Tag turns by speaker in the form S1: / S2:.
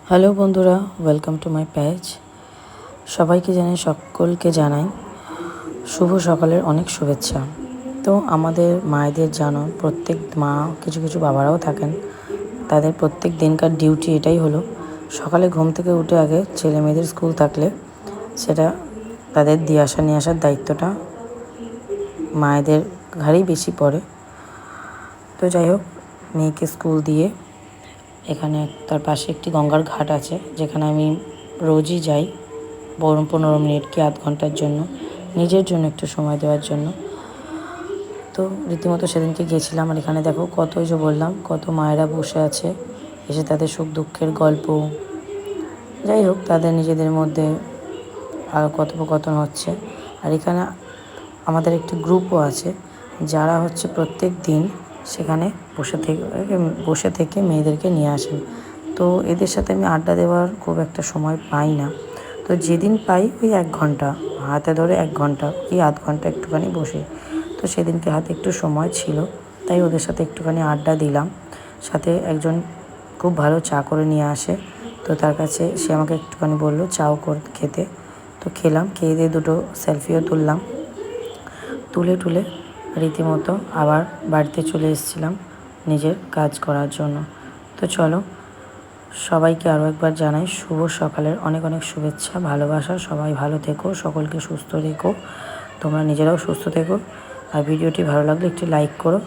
S1: Hello বন্ধুরা, welcome to my page. সবাইকে জানাই, সকলকে জানাই শুভ সকালের অনেক শুভেচ্ছা। তো আমাদের মায়েদের জানো, প্রত্যেক মা, কিছু কিছু বাবারাও থাকেন, তাদের প্রত্যেক দিনকার ডিউটি এটাই হলো সকালে ঘুম থেকে উঠে আগে ছেলে মেয়েদের স্কুল থাকলে সেটা তাদের দিয়ে আসা নিয়ে আসার দায়িত্বটা মায়েদের ঘাড়েই বেশি পড়ে। তো যাই হোক, মেয়েকে স্কুল দিয়ে এখানে তার পাশে একটি গঙ্গার ঘাট আছে, যেখানে আমি রোজই যাই 15 মিনিট কি আধ ঘন্টার জন্য, নিজের জন্য একটু সময় দেওয়ার জন্য। তো রীতিমতো সেদিনকে গেছিলাম, আর এখানে দেখো কতই যে বললাম, কত মায়েরা বসে আছে, এসে তাদের সুখ দুঃখের গল্প, যাই হোক তাদের নিজেদের মধ্যে আর কথোপকথন হচ্ছে। আর এখানে আমাদের একটি গ্রুপও আছে, যারা হচ্ছে প্রত্যেক দিন সেখানে বসে থেকে মেয়েদেরকে নিয়ে আসেন। তো এদের সাথে আমি আড্ডা দেওয়ার খুব একটা সময় পাই না। তো যেদিন পাই ওই 1 ঘন্টা হাতে ধরে, 1 ঘন্টা কি আধ ঘন্টা একটুখানি বসে। তো সেদিনকে হাতে একটু সময় ছিল, তাই ওদের সাথে একটুখানি আড্ডা দিলাম। সাথে একজন খুব ভালো চা করে নিয়ে আসে, তো তার কাছে সে আমাকে একটুখানি বললো চাও খেতে। তো খেলাম, খেয়ে দিয়ে দুটো সেলফিও তুললাম। তুলে রীতিমতো আবার বাড়িতে চলে এসেছিলাম নিজের কাজ করার জন্য। তো চলো, সবাইকে আরও একবার জানাই শুভ সকালের অনেক অনেক শুভেচ্ছা, ভালোবাসা। সবাই ভালো থেকো, সকলকে সুস্থ রেখো, তোমরা নিজেরাও সুস্থ থেকো। আর ভিডিওটি ভালো লাগলে একটি লাইক করো।